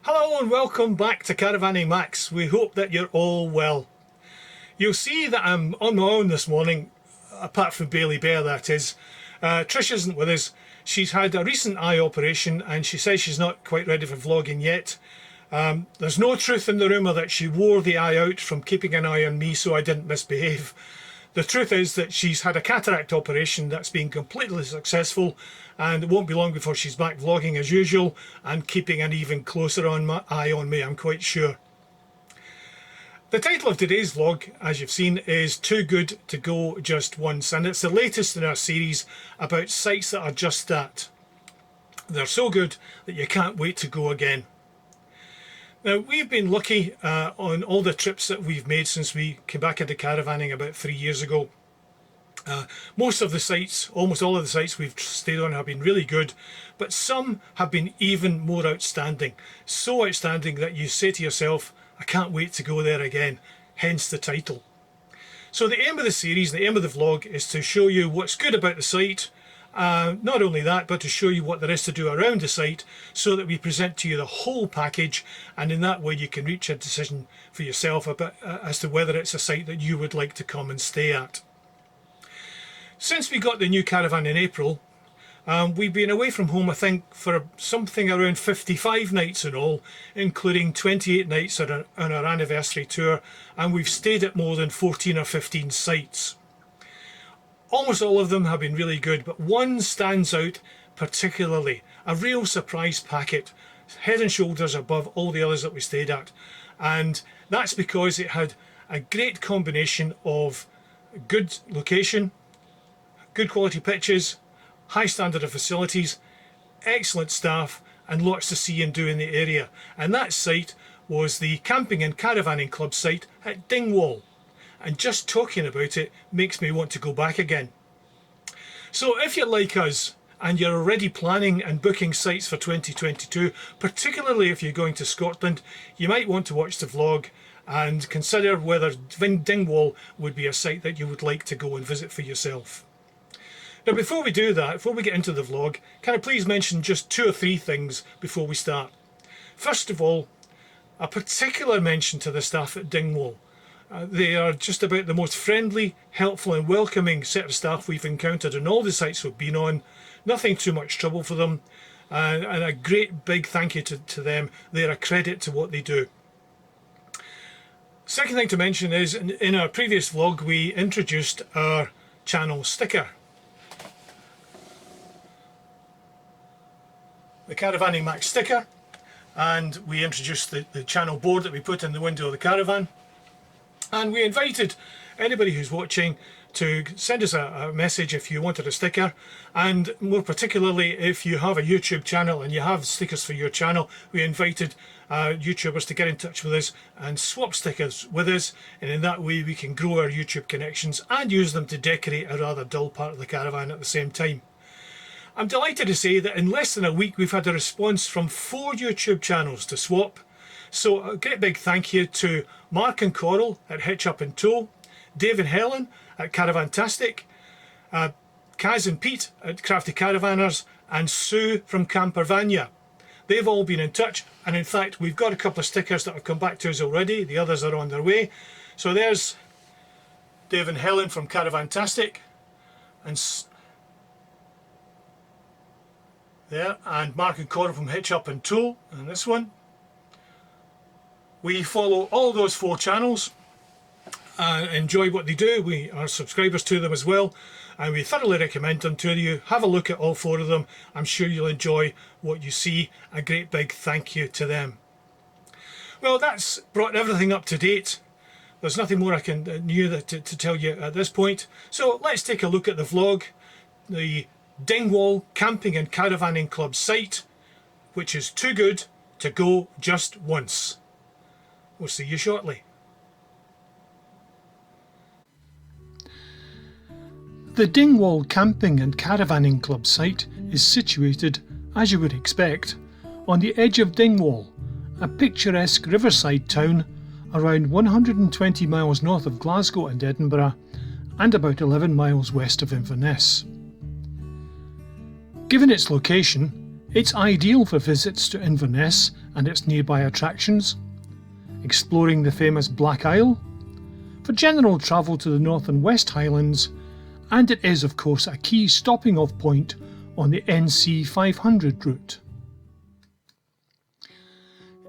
Hello and welcome back to Caravanning Max. We hope that you're all well. You'll see that I'm on my own this morning, apart from Bailey Bear, that is. Trish isn't with us. She's had a recent eye operation and she says she's not quite ready for vlogging yet. There's no truth in the rumour that she wore the eye out from keeping an eye on me so I didn't misbehave. The truth is that she's had a cataract operation that's been completely successful, and it won't be long before she's back vlogging as usual and keeping an even closer eye on me, I'm quite sure. The title of today's vlog, as you've seen, is Too Good to Go Just Once, and it's the latest in our series about sites that are just that. They're so good that you can't wait to go again. Now, we've been lucky on all the trips that we've made since we came back into caravanning about 3 years ago. Most of the sites, almost all of the sites we've stayed on have been really good, but some have been even more outstanding. So outstanding that you say to yourself, I can't wait to go there again, hence the title. So the aim of the series, the aim of the vlog, is to show you what's good about the site. Not only that, but to show you what there is to do around the site so that we present to you the whole package, and in that way you can reach a decision for yourself about, as to whether it's a site that you would like to come and stay at. Since we got the new caravan in April, we've been away from home, I think, for something around 55 nights in all, including 28 nights on our anniversary tour, and we've stayed at more than 14 or 15 sites. Almost all of them have been really good, but one stands out particularly. A real surprise packet, head and shoulders above all the others that we stayed at. And that's because it had a great combination of good location, good quality pitches, high standard of facilities, excellent staff, and lots to see and do in the area. And that site was the Camping and Caravanning Club site at Dingwall. And just talking about it makes me want to go back again. So if you're like us and you're already planning and booking sites for 2022, particularly if you're going to Scotland, you might want to watch the vlog and consider whether Dingwall would be a site that you would like to go and visit for yourself. Now, before we do that, before we get into the vlog, can I please mention just 2 or 3 things before we start? First of all, a particular mention to the staff at Dingwall. They are just about the most friendly, helpful and welcoming set of staff we've encountered on all the sites we've been on. Nothing too much trouble for them, and a great big thank you to them. They're a credit to what they do. Second thing to mention is, in our previous vlog we introduced our channel sticker. The Caravanning Max sticker, and we introduced the channel board that we put in the window of the caravan. And we invited anybody who's watching to send us a message if you wanted a sticker, and more particularly if you have a YouTube channel and you have stickers for your channel, we invited YouTubers to get in touch with us and swap stickers with us, and in that way we can grow our YouTube connections and use them to decorate a rather dull part of the caravan at the same time. I'm delighted to say that in less than a week we've had a response from 4 YouTube channels to swap. So a great big thank you to Mark and Coral at Hitch Up and Tow, Dave and Helen at Caravantastic, Kaz and Pete at Crafty Caravanners, and Sue from Campervania. They've all been in touch, and in fact we've got a couple of stickers that have come back to us already. The others are on their way. So there's Dave and Helen from Caravantastic, and Mark and Coral from Hitch Up and Tow, and this one. We follow all those 4 channels, enjoy what they do. We are subscribers to them as well, and we thoroughly recommend them to you. Have a look at all 4 of them. I'm sure you'll enjoy what you see. A great big thank you to them. Well, that's brought everything up to date. There's nothing more I can to tell you at this point. So let's take a look at the vlog. The Dingwall Camping and Caravanning Club site, which is too good to go just once. We'll see you shortly. The Dingwall Camping and Caravanning Club site is situated, as you would expect, on the edge of Dingwall, a picturesque riverside town around 120 miles north of Glasgow and Edinburgh, and about 11 miles west of Inverness. Given its location, It's ideal for visits to Inverness and its nearby attractions, exploring the famous Black Isle, for general travel to the North and West Highlands, and it is of course a key stopping off point on the NC 500 route.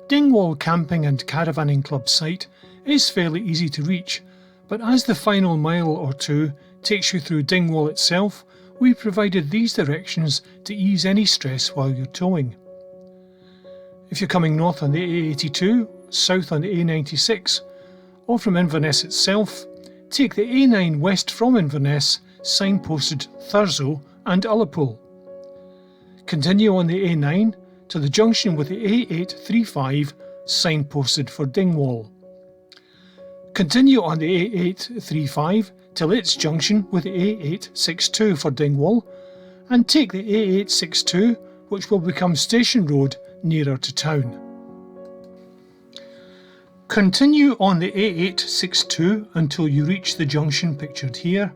Dingwall Camping and Caravanning Club site is fairly easy to reach, but as the final mile or two takes you through Dingwall itself, we provided these directions to ease any stress while you're towing. If you're coming north on the A82, south on the A96, or from Inverness itself, take the A9 west from Inverness, signposted Thurso and Ullapool. Continue on the A9 to the junction with the A835, signposted for Dingwall. Continue on the A835 till its junction with the A862 for Dingwall, and take the A862, which will become Station Road, nearer to town. Continue on the A862 until you reach the junction pictured here,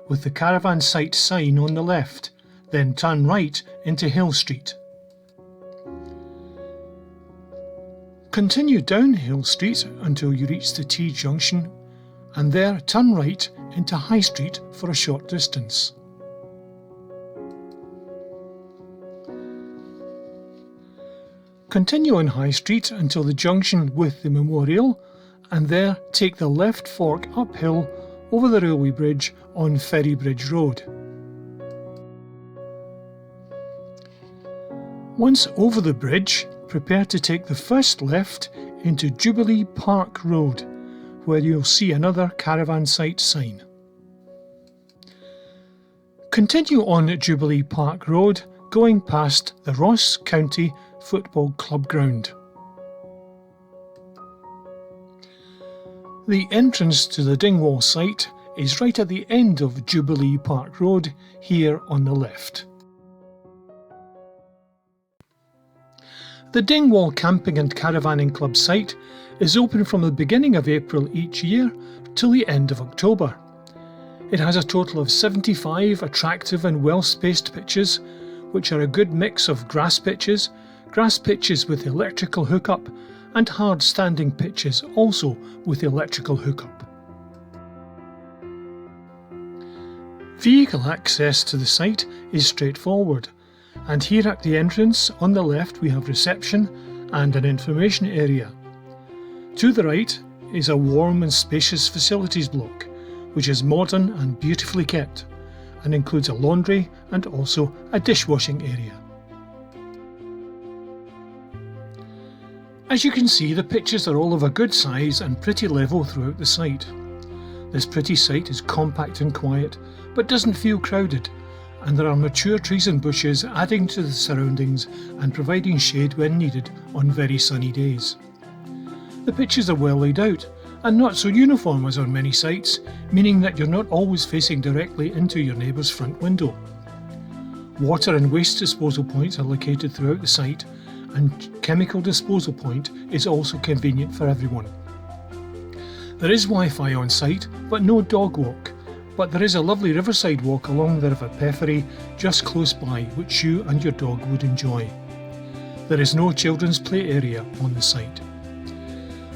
with the caravan site sign on the left, then turn right into Hill Street. Continue down Hill Street until you reach the T junction, and there turn right into High Street for a short distance. Continue on High Street until the junction with the Memorial, and there take the left fork uphill over the railway bridge on Ferry Bridge Road. Once over the bridge, prepare to take the first left into Jubilee Park Road, where you'll see another caravan site sign. Continue on Jubilee Park Road, going past the Ross County Football Club ground. The entrance to the Dingwall site is right at the end of Jubilee Park Road, here on the left. The Dingwall Camping and Caravanning Club site is open from the beginning of April each year till the end of October. It has a total of 75 attractive and well-spaced pitches, which are a good mix of grass pitches with electrical hookup, and hard standing pitches also with electrical hookup. Vehicle access to the site is straightforward, and here at the entrance on the left we have reception and an information area. To the right is a warm and spacious facilities block, which is modern and beautifully kept, and includes a laundry and also a dishwashing area. As you can see, the pitches are all of a good size and pretty level throughout the site. This pretty site is compact and quiet, but doesn't feel crowded, and there are mature trees and bushes adding to the surroundings and providing shade when needed on very sunny days. The pitches are well laid out and not so uniform as on many sites, meaning that you're not always facing directly into your neighbour's front window. Water and waste disposal points are located throughout the site, and chemical disposal point is also convenient for everyone. There is Wi-Fi on site, but no dog walk, but there is a lovely riverside walk along the River Peffery just close by, which you and your dog would enjoy. There is no children's play area on the site.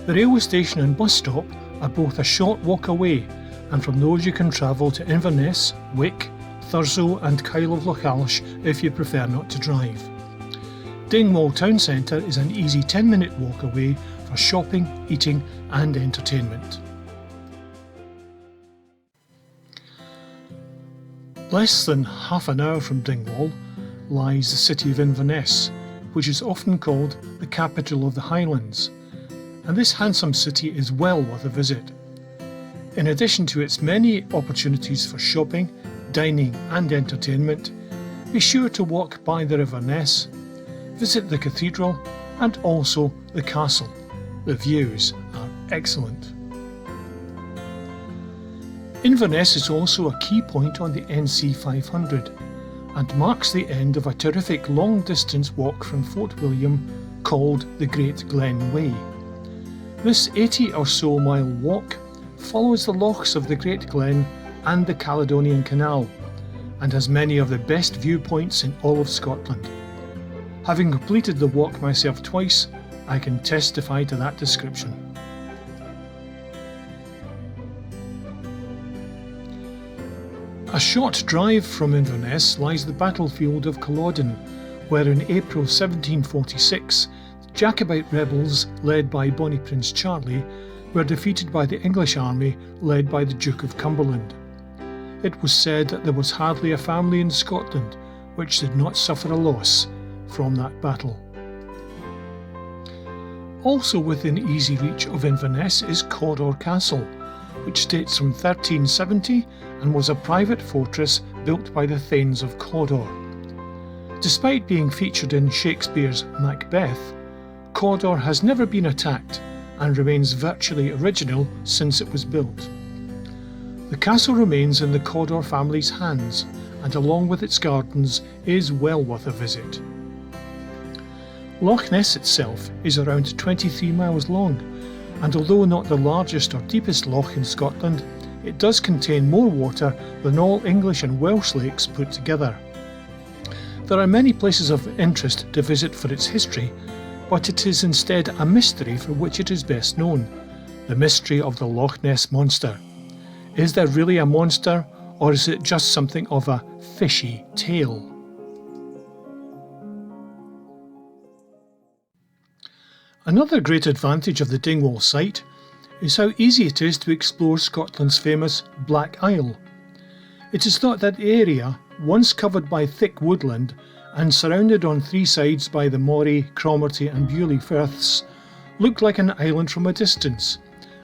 The railway station and bus stop are both a short walk away, and from those you can travel to Inverness, Wick, Thurso and Kyle of Lochalsh if you prefer not to drive. Dingwall Town Centre is an easy 10-minute walk away for shopping, eating and entertainment. Less than half an hour from Dingwall lies the city of Inverness, which is often called the capital of the Highlands, and this handsome city is well worth a visit. In addition to its many opportunities for shopping, dining and entertainment, be sure to walk by the River Ness, visit the cathedral and also the castle. The views are excellent. Inverness is also a key point on the NC 500 and marks the end of a terrific long-distance walk from Fort William called the Great Glen Way. This 80 or so mile walk follows the lochs of the Great Glen and the Caledonian Canal and has many of the best viewpoints in all of Scotland. Having completed the walk myself twice, I can testify to that description. A short drive from Inverness lies the battlefield of Culloden, where in April 1746, Jacobite rebels led by Bonnie Prince Charlie were defeated by the English army led by the Duke of Cumberland. It was said that there was hardly a family in Scotland which did not suffer a loss from that battle. Also within easy reach of Inverness is Cawdor Castle, which dates from 1370 and was a private fortress built by the Thanes of Cawdor. Despite being featured in Shakespeare's Macbeth, Cawdor has never been attacked and remains virtually original since it was built. The castle remains in the Cawdor family's hands, and along with its gardens is well worth a visit. Loch Ness itself is around 23 miles long, and although not the largest or deepest loch in Scotland, it does contain more water than all English and Welsh lakes put together. There are many places of interest to visit for its history, but it is instead a mystery for which it is best known, the mystery of the Loch Ness Monster. Is there really a monster, or is it just something of a fishy tale? Another great advantage of the Dingwall site is how easy it is to explore Scotland's famous Black Isle. It is thought that the area, once covered by thick woodland and surrounded on three sides by the Moray, Cromarty and Bewley Firths, looked like an island from a distance,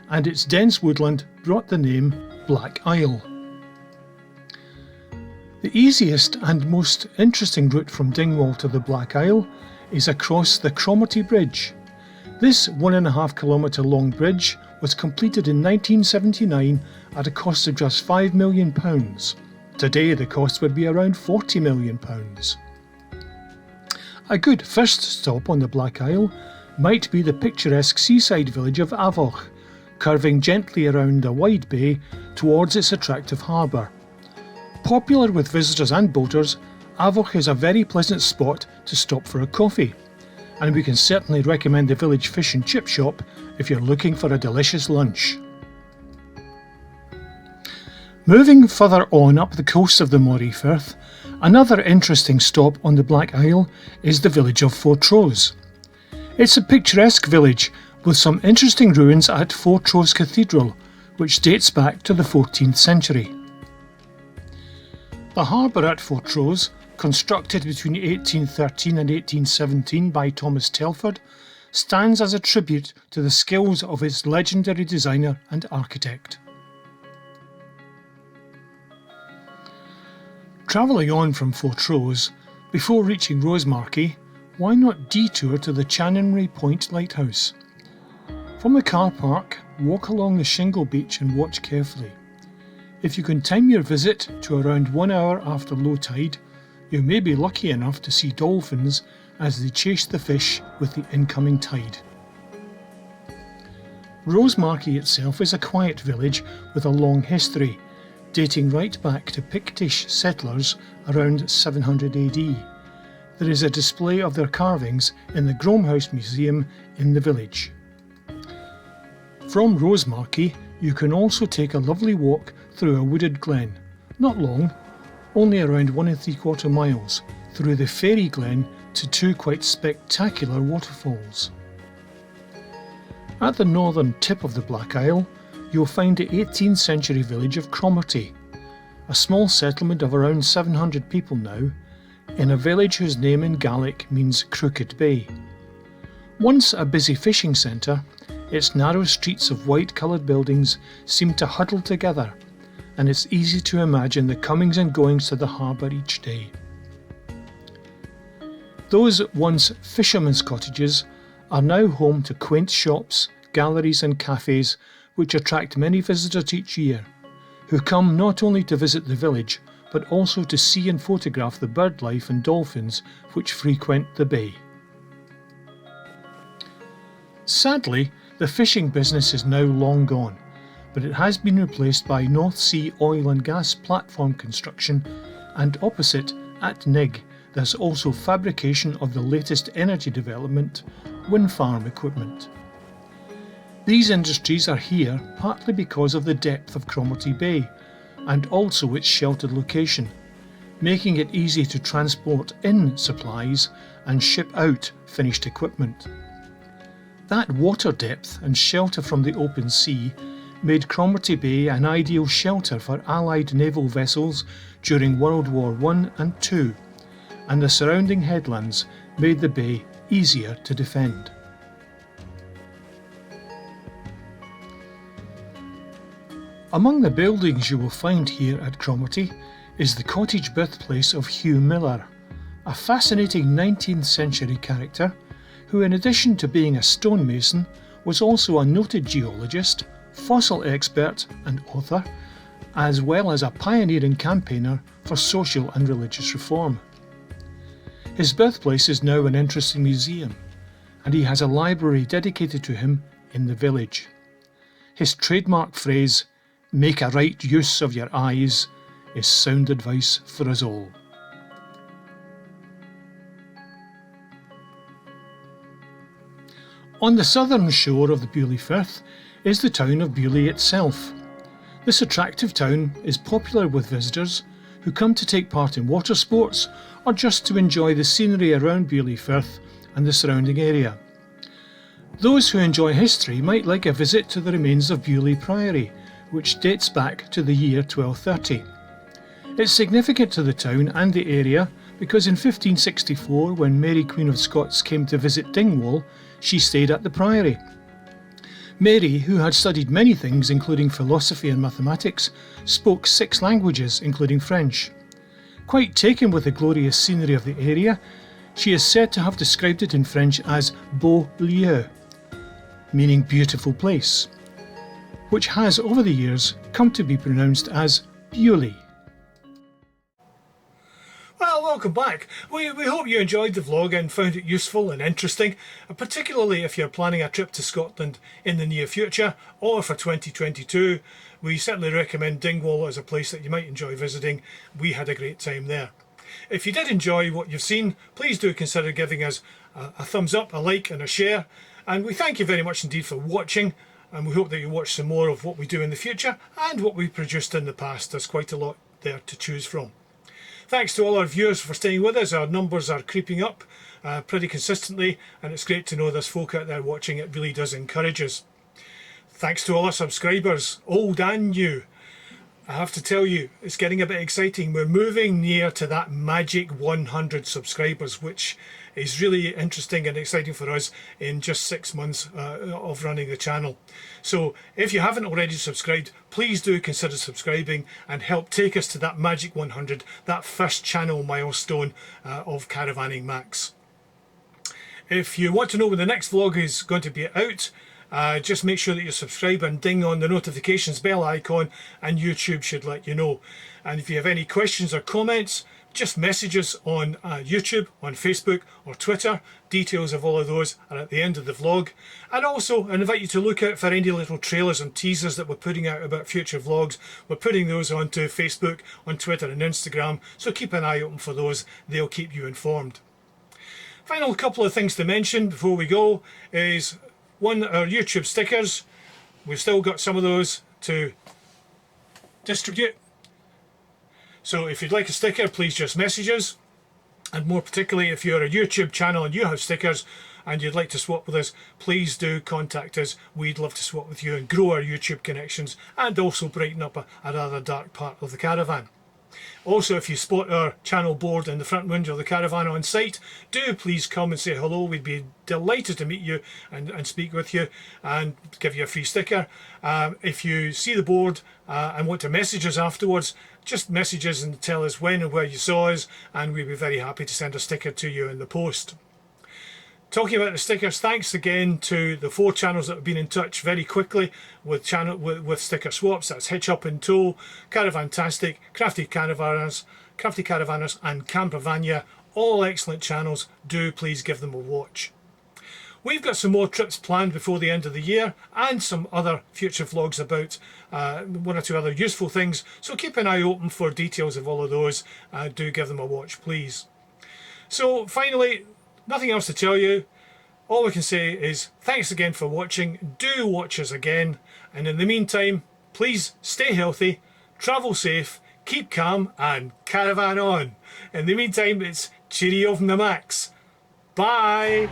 and its dense woodland brought the name Black Isle. The easiest and most interesting route from Dingwall to the Black Isle is across the Cromarty Bridge. This 1.5 kilometre long bridge was completed in 1979 at a cost of just £5 million. Today the cost would be around £40 million. A good first stop on the Black Isle might be the picturesque seaside village of Avoch, curving gently around a wide bay towards its attractive harbour. Popular with visitors and boaters, Avoch is a very pleasant spot to stop for a coffee, and we can certainly recommend the village fish and chip shop if you're looking for a delicious lunch. Moving further on up the coast of the Moray Firth, another interesting stop on the Black Isle is the village of Fortrose. It's a picturesque village with some interesting ruins at Fortrose Cathedral, which dates back to the 14th century. The harbour at Fortrose, constructed between 1813 and 1817 by Thomas Telford, stands as a tribute to the skills of its legendary designer and architect. Travelling on from Fortrose, before reaching Rosemarkie, why not detour to the Chanonry Point Lighthouse? From the car park, walk along the shingle beach and watch carefully. If you can time your visit to around 1 hour after low tide, you may be lucky enough to see dolphins as they chase the fish with the incoming tide. Rosemarkie itself is a quiet village with a long history, dating right back to Pictish settlers around 700 AD. There is a display of their carvings in the Gromehouse Museum in the village. From Rosemarkie, you can also take a lovely walk through a wooded glen, not long, only around 1 3/4 miles, through the Fairy Glen to two quite spectacular waterfalls. At the northern tip of the Black Isle, you'll find the 18th century village of Cromarty, a small settlement of around 700 people now, in a village whose name in Gaelic means Crooked Bay. Once a busy fishing centre, its narrow streets of white-coloured buildings seem to huddle together, and it's easy to imagine the comings and goings to the harbour each day. Those once fishermen's cottages are now home to quaint shops, galleries and cafes which attract many visitors each year, who come not only to visit the village but also to see and photograph the bird life and dolphins which frequent the bay. Sadly, the fishing business is now long gone, but it has been replaced by North Sea oil and gas platform construction, and opposite, at Nig, there's also fabrication of the latest energy development, wind farm equipment. These industries are here partly because of the depth of Cromarty Bay and also its sheltered location, making it easy to transport in supplies and ship out finished equipment. That water depth and shelter from the open sea made Cromarty Bay an ideal shelter for Allied naval vessels during World War I and II, and the surrounding headlands made the bay easier to defend. Among the buildings you will find here at Cromarty is the cottage birthplace of Hugh Miller, a fascinating 19th century character who, in addition to being a stonemason, was also a noted geologist, fossil expert and author, as well as a pioneering campaigner for social and religious reform. His birthplace is now an interesting museum, and he has a library dedicated to him in the village. His trademark phrase, "Make a right use of your eyes," is sound advice for us all. On the southern shore of the Beauly Firth is the town of Beauly itself. This attractive town is popular with visitors who come to take part in water sports or just to enjoy the scenery around Beauly Firth and the surrounding area. Those who enjoy history might like a visit to the remains of Beauly Priory, which dates back to the year 1230. It's significant to the town and the area because in 1564, when Mary Queen of Scots came to visit Dingwall, she stayed at the priory. Mary, who had studied many things including philosophy and mathematics, spoke 6 languages including French. Quite taken with the glorious scenery of the area, she is said to have described it in French as beau lieu, meaning beautiful place, which has over the years come to be pronounced as Beauly. Well, welcome back. We hope you enjoyed the vlog and found it useful and interesting, particularly if you're planning a trip to Scotland in the near future or for 2022. We certainly recommend Dingwall as a place that you might enjoy visiting. We had a great time there. If you did enjoy what you've seen, please do consider giving us a thumbs up, a like and a share. And we thank you very much indeed for watching, and we hope that you watch some more of what we do in the future and what we've produced in the past. There's quite a lot there to choose from. Thanks to all our viewers for staying with us. Our numbers are creeping up pretty consistently, and it's great to know there's folk out there watching. It really does encourage us. Thanks to all our subscribers, old and new. I have to tell you, it's getting a bit exciting. We're moving near to that magic 100 subscribers, which is really interesting and exciting for us in just 6 months of running the channel. So if you haven't already subscribed, please do consider subscribing and help take us to that magic 100, that first channel milestone of Caravanning Max. If you want to know when the next vlog is going to be out, just make sure that you subscribe and ding on the notifications bell icon, and YouTube should let you know. And if you have any questions or comments, just message us on YouTube, on Facebook or Twitter. Details of all of those are at the end of the vlog. And also I invite you to look out for any little trailers and teasers that we're putting out about future vlogs. We're putting those onto Facebook, on Twitter and Instagram, so keep an eye open for those. They'll keep you informed. Final couple of things to mention before we go is, one, our YouTube stickers. We've still got some of those to distribute. So if you'd like a sticker, please just message us. And more particularly, if you're a YouTube channel and you have stickers and you'd like to swap with us, please do contact us. We'd love to swap with you and grow our YouTube connections, and also brighten up a rather dark part of the caravan. Also, if you spot our channel board in the front window of the caravan on site, do please come and say hello. We'd be delighted to meet you and speak with you and give you a free sticker. If you see the board and want to message us afterwards, just message us and tell us when and where you saw us, and we'd be very happy to send a sticker to you in the post. Talking about the stickers, thanks again to the 4 channels that have been in touch very quickly with sticker swaps. That's Hitch Up and Tow, Caravantastic, Crafty Caravanners and Campavania. All excellent channels. Do please give them a watch. We've got some more trips planned before the end of the year, and some other future vlogs about 1 or 2 other useful things. So keep an eye open for details of all of those. Do give them a watch, please. So finally, nothing else to tell you. All we can say is thanks again for watching. Do watch us again. And in the meantime, please stay healthy, travel safe, keep calm and caravan on. In the meantime, it's cheerio from the Max. Bye.